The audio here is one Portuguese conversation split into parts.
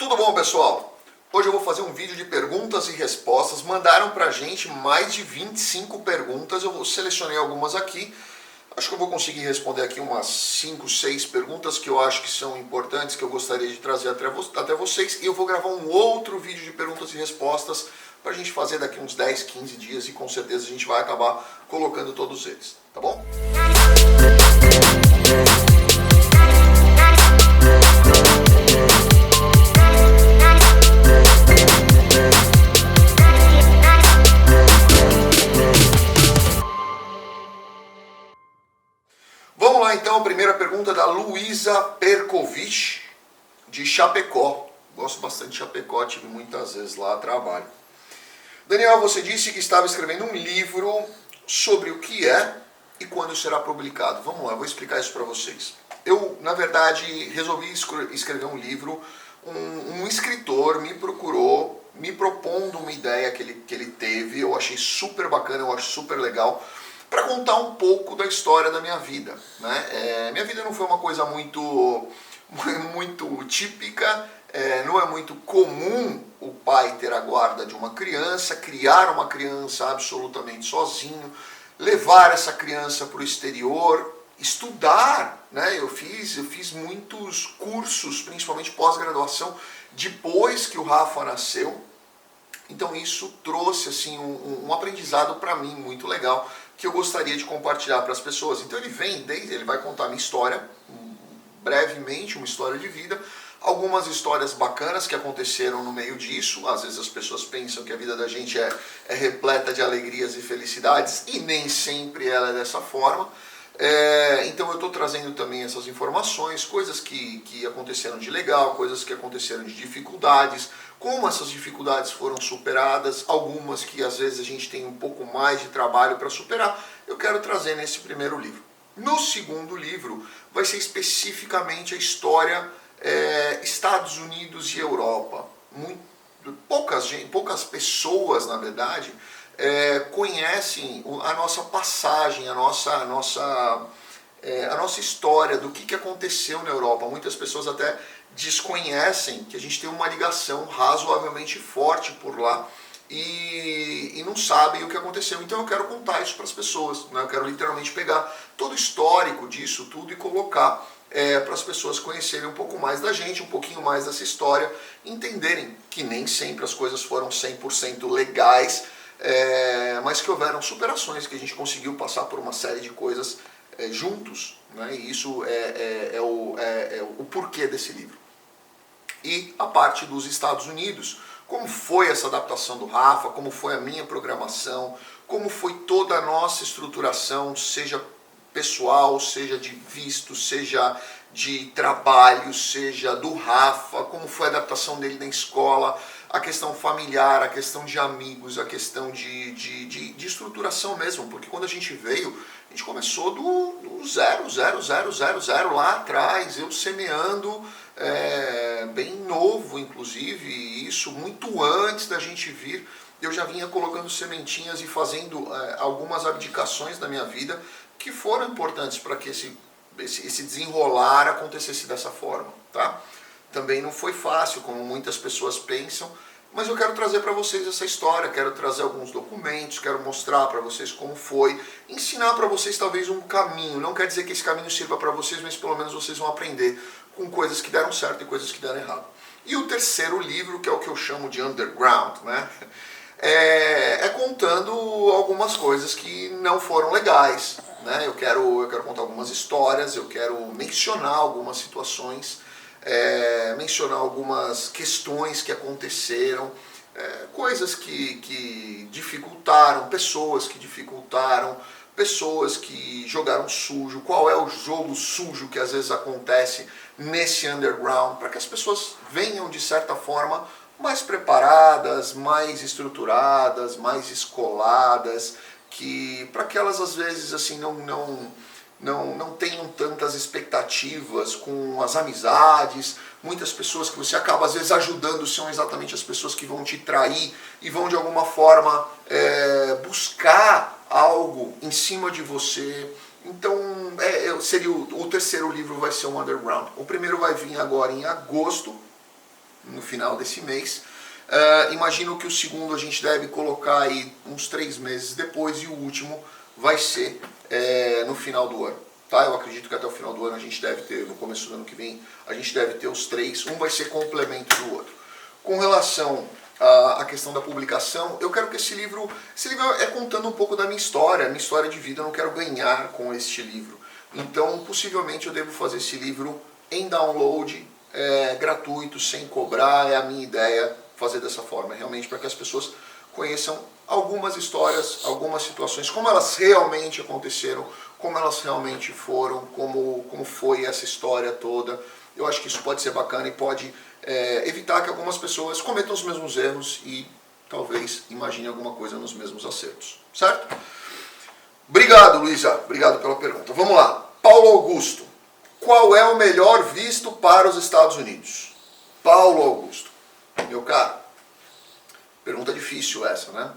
Tudo bom, pessoal? Hoje eu vou fazer um vídeo de perguntas e respostas. Mandaram pra gente mais de 25 perguntas, eu selecionei algumas aqui. Acho que eu vou conseguir responder aqui umas 5, 6 perguntas que eu acho que são importantes, que eu gostaria de trazer até vocês. E eu vou gravar um outro vídeo de perguntas e respostas pra gente fazer daqui uns 10, 15 dias e com certeza a gente vai acabar colocando todos eles, tá bom? Vamos lá então, a primeira pergunta da Luísa Perkovic, de Chapecó. Gosto bastante de Chapecó, tive muitas vezes lá a trabalho. Daniel, você disse que estava escrevendo um livro sobre o que é e quando será publicado. Vamos lá, eu vou explicar isso para vocês. Eu, na verdade, resolvi escrever um livro. Um escritor me procurou, me propondo uma ideia que ele teve. Eu achei super bacana, eu acho super legal, para contar um pouco da história da minha vida, né? Minha vida não foi uma coisa muito típica, não é muito comum o pai ter a guarda de uma criança, criar uma criança absolutamente sozinho, levar essa criança para o exterior, estudar, né? Eu fiz muitos cursos, principalmente pós-graduação, depois que o Rafa nasceu. Então isso trouxe assim um aprendizado para mim muito legal, que eu gostaria de compartilhar para as pessoas. Então ele vai contar a minha história, brevemente, uma história de vida, algumas histórias bacanas que aconteceram no meio disso. Às vezes as pessoas pensam que a vida da gente é repleta de alegrias e felicidades, e nem sempre ela é dessa forma. Então eu estou trazendo também essas informações, coisas que aconteceram de legal, coisas que aconteceram de dificuldades, como essas dificuldades foram superadas, algumas que às vezes a gente tem um pouco mais de trabalho para superar, eu quero trazer nesse primeiro livro. No segundo livro vai ser especificamente a história Estados Unidos e Europa. Poucas pessoas, na verdade, conhecem a nossa passagem, a nossa história, do que aconteceu na Europa. Muitas pessoas até desconhecem que a gente tem uma ligação razoavelmente forte por lá e não sabem o que aconteceu. Então eu quero contar isso para as pessoas, né? Eu quero literalmente pegar todo o histórico disso tudo e colocar para as pessoas conhecerem um pouco mais da gente, um pouquinho mais dessa história, entenderem que nem sempre as coisas foram 100% legais, mas que houveram superações, que a gente conseguiu passar por uma série de coisas juntos, né? E isso é o porquê desse livro. E a parte dos Estados Unidos, como foi essa adaptação do Rafa, como foi a minha programação, como foi toda a nossa estruturação, seja pessoal, seja de visto, seja de trabalho, seja do Rafa, como foi a adaptação dele na escola, a questão familiar, a questão de amigos, a questão de estruturação mesmo, porque quando a gente veio, a gente começou do 0 lá atrás, eu semeando bem novo, inclusive, e isso muito antes da gente vir, eu já vinha colocando sementinhas e fazendo algumas abdicações da minha vida que foram importantes para que esse desenrolar acontecesse dessa forma, tá? Também não foi fácil, como muitas pessoas pensam, mas eu quero trazer para vocês essa história, quero trazer alguns documentos, quero mostrar para vocês como foi, ensinar para vocês talvez um caminho. Não quer dizer que esse caminho sirva para vocês, mas pelo menos vocês vão aprender com coisas que deram certo e coisas que deram errado. E o terceiro livro, que é o que eu chamo de underground, né? Contando algumas coisas que não foram legais, né? Eu quero contar algumas histórias, eu quero mencionar algumas situações, mencionar algumas questões que aconteceram, coisas que dificultaram, pessoas que jogaram sujo, qual é o jogo sujo que às vezes acontece nesse underground, para que as pessoas venham de certa forma mais preparadas, mais estruturadas, mais escoladas, para que elas às vezes assim não tenham tantas expectativas com as amizades. Muitas pessoas que você acaba às vezes ajudando são exatamente as pessoas que vão te trair e vão de alguma forma buscar algo em cima de você. Então seria o terceiro livro vai ser um underground. O primeiro vai vir agora em agosto, no final desse mês. Imagino que o segundo a gente deve colocar aí uns 3 meses depois e o último vai ser no final do ano. Tá? Eu acredito que até o final do ano a gente deve ter, no começo do ano que vem, a gente deve ter os 3, um vai ser complemento do outro. Com relação à questão da publicação, eu quero que esse livro é contando um pouco da minha história de vida, eu não quero ganhar com este livro. Então, possivelmente eu devo fazer esse livro em download, gratuito, sem cobrar, é a minha ideia fazer dessa forma, realmente para que as pessoas conheçam algumas histórias, algumas situações, como elas realmente aconteceram, como elas realmente foram, como foi essa história toda. Eu acho que isso pode ser bacana e pode evitar que algumas pessoas cometam os mesmos erros e talvez imaginem alguma coisa nos mesmos acertos, certo? Obrigado, Luísa, obrigado pela pergunta. Vamos lá, Paulo Augusto, qual é o melhor visto para os Estados Unidos? Paulo Augusto, meu caro, pergunta difícil essa, né?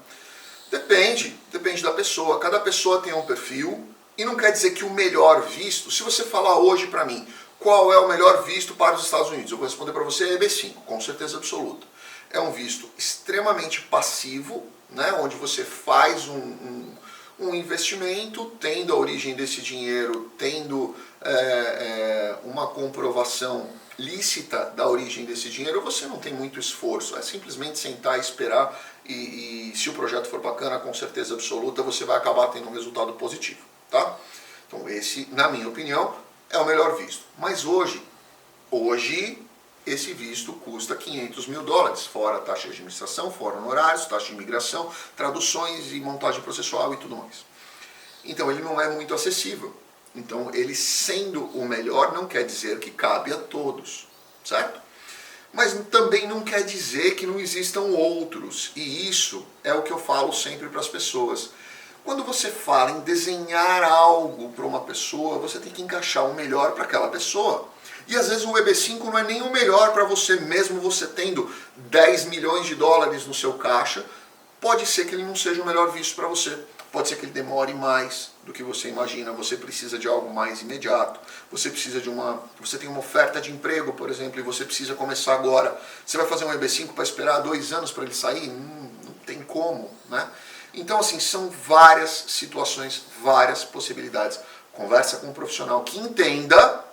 Depende da pessoa, cada pessoa tem um perfil e não quer dizer que o melhor visto, se você falar hoje para mim, qual é o melhor visto para os Estados Unidos? Eu vou responder para você EB5, com certeza absoluta. É um visto extremamente passivo, né, onde você faz um investimento, tendo a origem desse dinheiro, tendo uma comprovação lícita da origem desse dinheiro, você não tem muito esforço, é simplesmente sentar e esperar e se o projeto for bacana, com certeza absoluta, você vai acabar tendo um resultado positivo, tá? Então esse, na minha opinião, é o melhor visto. Mas hoje esse visto custa $500 mil, fora taxa de administração, fora honorários, taxa de imigração, traduções e montagem processual e tudo mais. Então ele não é muito acessível. Então ele sendo o melhor não quer dizer que cabe a todos, certo? Mas também não quer dizer que não existam outros. E isso é o que eu falo sempre para as pessoas. Quando você fala em desenhar algo para uma pessoa, você tem que encaixar o melhor para aquela pessoa. E às vezes o EB5 não é nem o melhor para você, mesmo você tendo $10 milhões no seu caixa, pode ser que ele não seja o melhor visto para você. Pode ser que ele demore mais do que você imagina, você precisa de algo mais imediato, você tem uma oferta de emprego, por exemplo, e você precisa começar agora. Você vai fazer um EB5 para esperar 2 anos para ele sair? Não tem como, né? Então, assim, são várias situações, várias possibilidades. Conversa com um profissional que entenda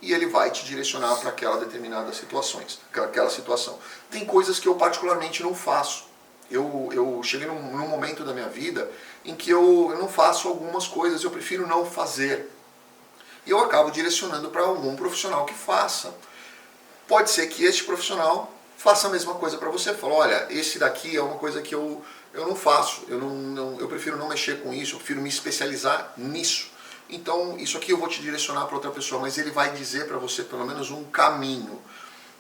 e ele vai te direcionar para aquela determinada aquela situação. Tem coisas que eu particularmente não faço. Eu cheguei num momento da minha vida em que eu não faço algumas coisas, eu prefiro não fazer. E eu acabo direcionando para algum profissional que faça. Pode ser que este profissional faça a mesma coisa para você. Fala, olha, esse daqui é uma coisa que eu não faço, eu prefiro não mexer com isso, eu prefiro me especializar nisso. Então, isso aqui eu vou te direcionar para outra pessoa, mas ele vai dizer para você pelo menos um caminho.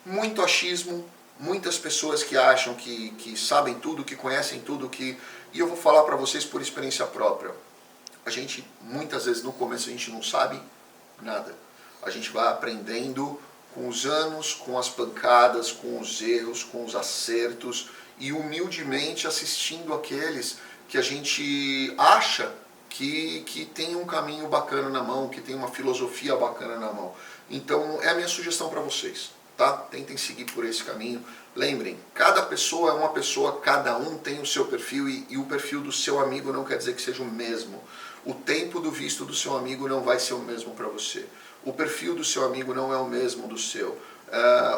Muito achismo, muitas pessoas que acham que sabem tudo, que conhecem tudo, e eu vou falar para vocês por experiência própria. A gente, muitas vezes no começo a gente não sabe nada. A gente vai aprendendo com os anos, com as pancadas, com os erros, com os acertos e humildemente assistindo aqueles que a gente acha que tem um caminho bacana na mão, que tem uma filosofia bacana na mão. Então é a minha sugestão para vocês, tá? Tentem seguir por esse caminho. Lembrem, cada pessoa é uma pessoa, cada um tem o seu perfil e o perfil do seu amigo não quer dizer que seja o mesmo. O tempo do visto do seu amigo não vai ser o mesmo para você. O perfil do seu amigo não é o mesmo do seu.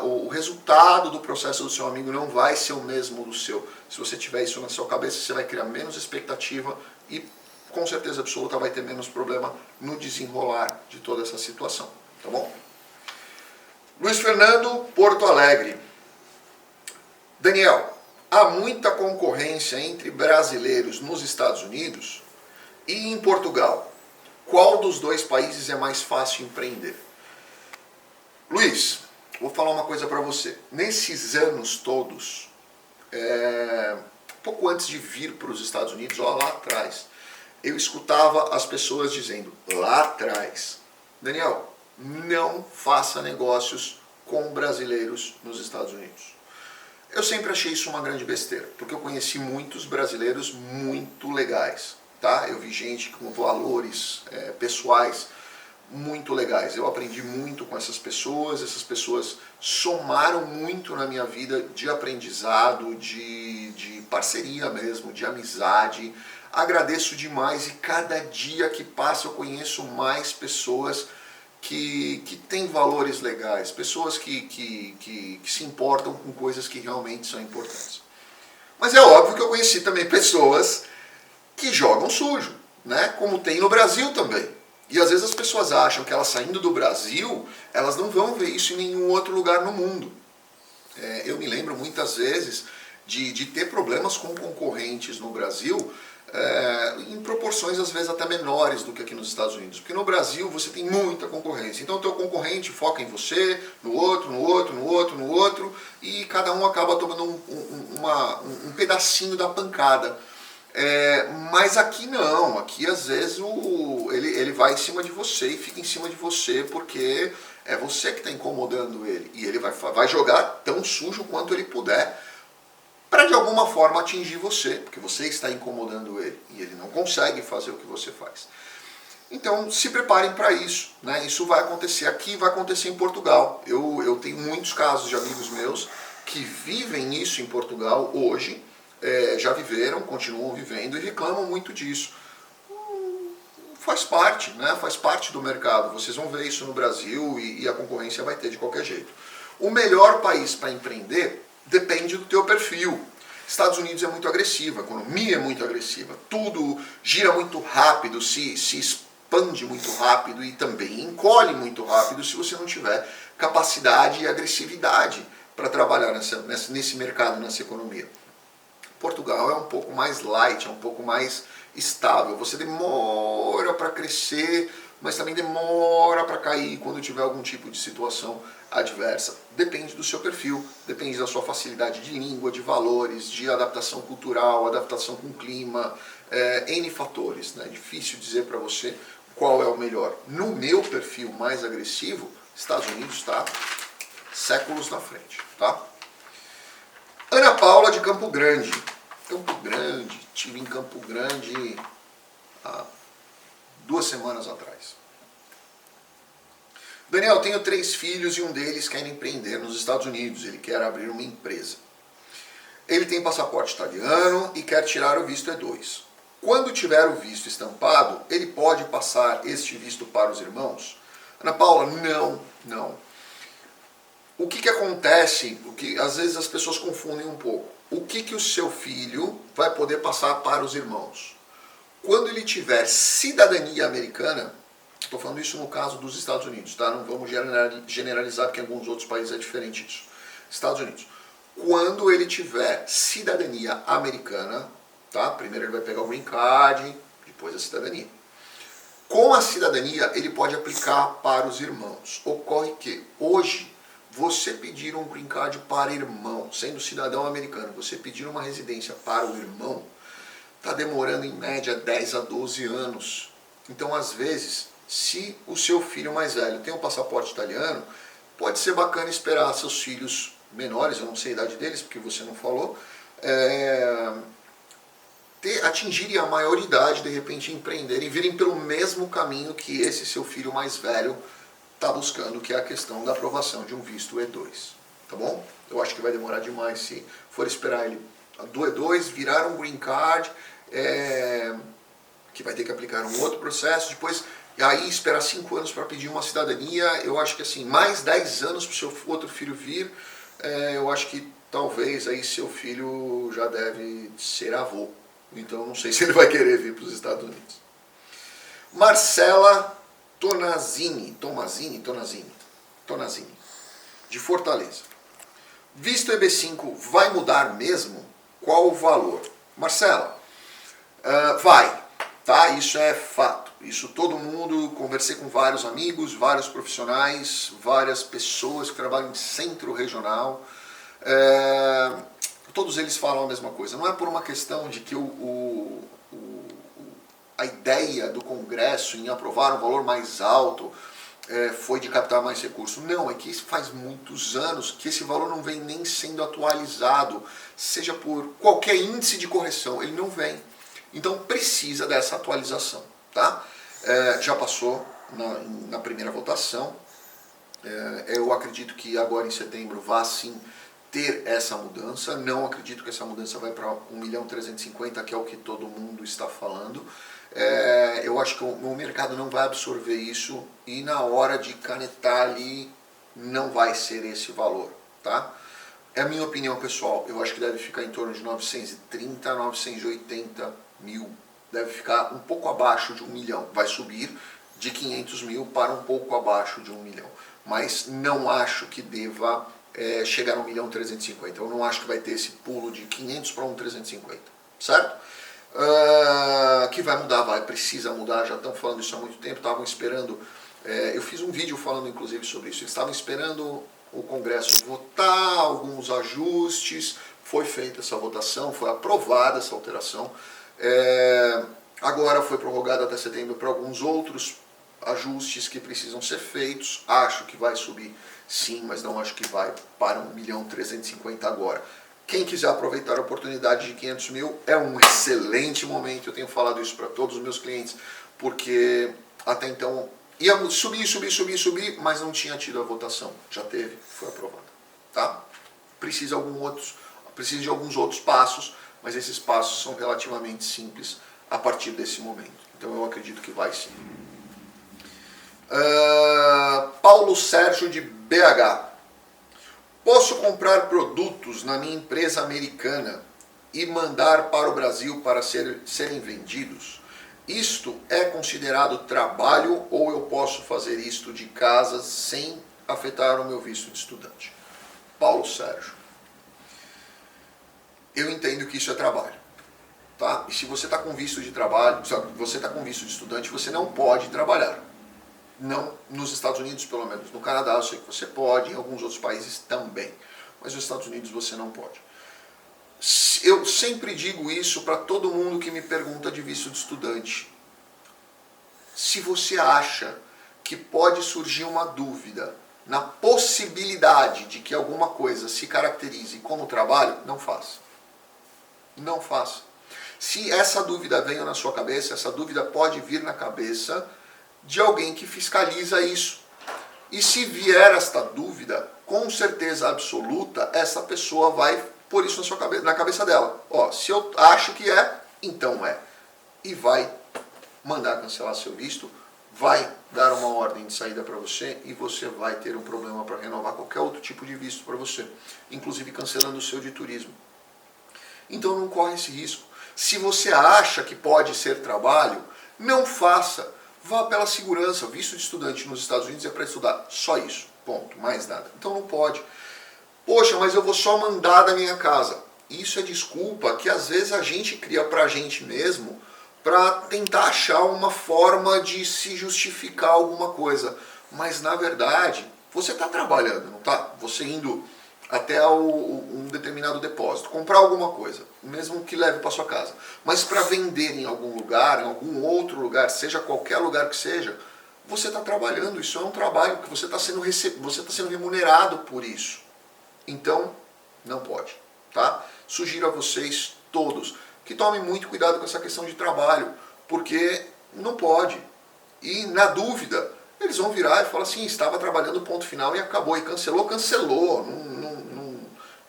O resultado do processo do seu amigo não vai ser o mesmo do seu. Se você tiver isso na sua cabeça, você vai criar menos expectativa e com certeza absoluta vai ter menos problema no desenrolar de toda essa situação, tá bom? Luiz Fernando, Porto Alegre. Daniel, há muita concorrência entre brasileiros nos Estados Unidos e em Portugal. Qual dos dois países é mais fácil empreender? Luiz, vou falar uma coisa para você. Nesses anos todos, pouco antes de vir para os Estados Unidos, lá atrás, eu escutava as pessoas dizendo, lá atrás, Daniel, não faça negócios com brasileiros nos Estados Unidos. Eu sempre achei isso uma grande besteira, porque eu conheci muitos brasileiros muito legais, tá? Eu vi gente com valores pessoais muito legais. Eu aprendi muito com essas pessoas somaram muito na minha vida de aprendizado, de parceria mesmo, de amizade. Agradeço demais e cada dia que passa eu conheço mais pessoas que têm valores legais, pessoas que se importam com coisas que realmente são importantes. Mas é óbvio que eu conheci também pessoas que jogam sujo, né? Como tem no Brasil também. E às vezes as pessoas acham que elas saindo do Brasil, elas não vão ver isso em nenhum outro lugar no mundo. Eu me lembro muitas vezes de ter problemas com concorrentes no Brasil, em proporções às vezes até menores do que aqui nos Estados Unidos. Porque no Brasil você tem muita concorrência. Então o teu concorrente foca em você, no outro, no outro, no outro, no outro, e cada um acaba tomando um pedacinho da pancada. Mas aqui não, aqui às vezes ele vai em cima de você e fica em cima de você porque é você que está incomodando ele. E ele vai jogar tão sujo quanto ele puder para de alguma forma atingir você, porque você está incomodando ele e ele não consegue fazer o que você faz. Então se preparem para isso, né? Isso vai acontecer aqui, vai acontecer em Portugal. Eu tenho muitos casos de amigos meus que vivem isso em Portugal hoje, já viveram, continuam vivendo e reclamam muito disso. Faz parte, né? Faz parte do mercado. Vocês vão ver isso no Brasil e a concorrência vai ter de qualquer jeito. O melhor país para empreender depende do teu perfil. Estados Unidos é muito agressivo, a economia é muito agressiva, tudo gira muito rápido, se expande muito rápido e também encolhe muito rápido se você não tiver capacidade e agressividade para trabalhar nesse mercado, nessa economia. Portugal é um pouco mais light, é um pouco mais estável. Você demora para crescer, mas também demora para cair quando tiver algum tipo de situação adversa. Depende do seu perfil, depende da sua facilidade de língua, de valores, de adaptação cultural, adaptação com o clima, N fatores. Né? É difícil dizer para você qual é o melhor. No meu perfil mais agressivo, Estados Unidos está séculos na frente. Tá? Ana Paula de Campo Grande. Campo Grande, estive em Campo Grande há 2 semanas atrás. Daniel, tenho 3 filhos e um deles quer empreender nos Estados Unidos. Ele quer abrir uma empresa. Ele tem passaporte italiano e quer tirar o visto E2. Quando tiver o visto estampado, ele pode passar este visto para os irmãos? Ana Paula, não. O que acontece, às vezes as pessoas confundem um pouco. O que o seu filho vai poder passar para os irmãos? Quando ele tiver cidadania americana, estou falando isso no caso dos Estados Unidos, tá? Não vamos generalizar porque em alguns outros países é diferente isso. Estados Unidos. Quando ele tiver cidadania americana, tá? Primeiro ele vai pegar o green card, depois a cidadania. Com a cidadania ele pode aplicar para os irmãos. Ocorre que hoje você pedir um green card para irmão, sendo cidadão americano, você pedir uma residência para o irmão, está demorando em média 10 a 12 anos. Então, às vezes, se o seu filho mais velho tem um passaporte italiano, pode ser bacana esperar seus filhos menores, eu não sei a idade deles, porque você não falou, atingirem a maioridade, de repente empreenderem, virem pelo mesmo caminho que esse seu filho mais velho está buscando, que é a questão da aprovação de um visto E2, tá bom? Eu acho que vai demorar demais se for esperar ele do E2, virar um green card, que vai ter que aplicar um outro processo, depois aí esperar 5 anos para pedir uma cidadania. Eu acho que assim, mais 10 anos para o seu outro filho vir, eu acho que talvez aí seu filho já deve ser avô, então não sei se ele vai querer vir para os Estados Unidos. Marcela Tonazini, de Fortaleza. Visto EB5 vai mudar mesmo? Qual o valor? Marcela, vai, tá? Isso é fato. Isso todo mundo, conversei com vários amigos, vários profissionais, várias pessoas que trabalham em centro regional. Todos eles falam a mesma coisa. Não é por uma questão de que a ideia do Congresso em aprovar um valor mais alto foi de captar mais recursos. Não, é que faz muitos anos que esse valor não vem nem sendo atualizado, seja por qualquer índice de correção, ele não vem. Então precisa dessa atualização, tá? Já passou, na primeira votação. Eu acredito que agora em setembro vá sim ter essa mudança. Não acredito que essa mudança vai para 1.350.000, que é o que todo mundo está falando. Eu acho que o mercado não vai absorver isso e na hora de canetar ali não vai ser esse valor, tá? É a minha opinião pessoal, eu acho que deve ficar em torno de 930, 980 mil, deve ficar um pouco abaixo de 1 milhão, vai subir de 500 mil para um pouco abaixo de 1 milhão, mas não acho que deva chegar a 1.350.000, eu não acho que vai ter esse pulo de 500 para 1.350, certo? Que vai mudar, precisa mudar, já estão falando isso há muito tempo, estavam esperando, eu fiz um vídeo falando inclusive sobre isso, eles estavam esperando o Congresso votar, alguns ajustes, foi feita essa votação, foi aprovada essa alteração, agora foi prorrogada até setembro para alguns outros ajustes que precisam ser feitos, acho que vai subir sim, mas não acho que vai para 1.350.000 agora. Quem quiser aproveitar a oportunidade de 500 mil, é um excelente momento, eu tenho falado isso para todos os meus clientes, porque até então ia subir, mas não tinha tido a votação, já teve, foi aprovada, tá? Precisa de alguns outros passos, mas esses passos são relativamente simples a partir desse momento, então eu acredito que vai sim. Paulo Sérgio de BH. Posso comprar produtos na minha empresa americana e mandar para o Brasil para serem vendidos? Isto é considerado trabalho ou eu posso fazer isto de casa sem afetar o meu visto de estudante? Paulo Sérgio, eu entendo que isso é trabalho, tá? E se você está com visto de trabalho, se você está com visto de estudante, você não pode trabalhar. Não nos Estados Unidos, pelo menos. No Canadá eu sei que você pode, em alguns outros países também. Mas nos Estados Unidos você não pode. Eu sempre digo isso para todo mundo que me pergunta de visto de estudante. Se você acha que pode surgir uma dúvida na possibilidade de que alguma coisa se caracterize como trabalho, não faça. Não faça. Se essa dúvida venha na sua cabeça, essa dúvida pode vir na cabeça de alguém que fiscaliza isso. E se vier esta dúvida, com certeza absoluta, essa pessoa vai pôr isso na cabeça dela. Ó, se eu acho que é, então é. E vai mandar cancelar seu visto, vai dar uma ordem de saída para você e você vai ter um problema para renovar qualquer outro tipo de visto para você, inclusive cancelando o seu de turismo. Então não corre esse risco. Se você acha que pode ser trabalho, não faça. Vá pela segurança. Visto de estudante nos Estados Unidos é para estudar. Só isso. Ponto. Mais nada. Então não pode. Poxa, mas eu vou só mandar da minha casa. Isso é desculpa que às vezes a gente cria pra gente mesmo para tentar achar uma forma de se justificar alguma coisa. Mas na verdade, você está trabalhando, não está? Você indo até um determinado depósito, comprar alguma coisa, mesmo que leve para sua casa, mas para vender em algum lugar, em algum outro lugar, seja qualquer lugar que seja, você está trabalhando, isso é um trabalho que você está sendo remunerado por isso. Então, não pode, tá? Sugiro a vocês todos que tomem muito cuidado com essa questão de trabalho, porque não pode. E na dúvida, eles vão virar e falar assim, estava trabalhando ponto final e acabou, e cancelou,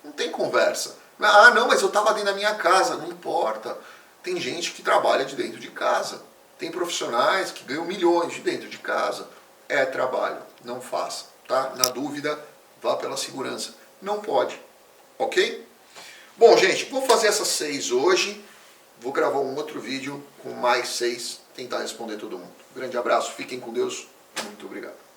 não tem conversa. Ah, não, mas eu estava dentro da minha casa, não importa. Tem gente que trabalha de dentro de casa, tem profissionais que ganham milhões de dentro de casa. É trabalho, não faça, tá? Na dúvida, vá pela segurança. Não pode, ok? Bom, gente, vou fazer essas 6 hoje, vou gravar um outro vídeo com mais 6, tentar responder todo mundo. Grande abraço, fiquem com Deus, muito obrigado.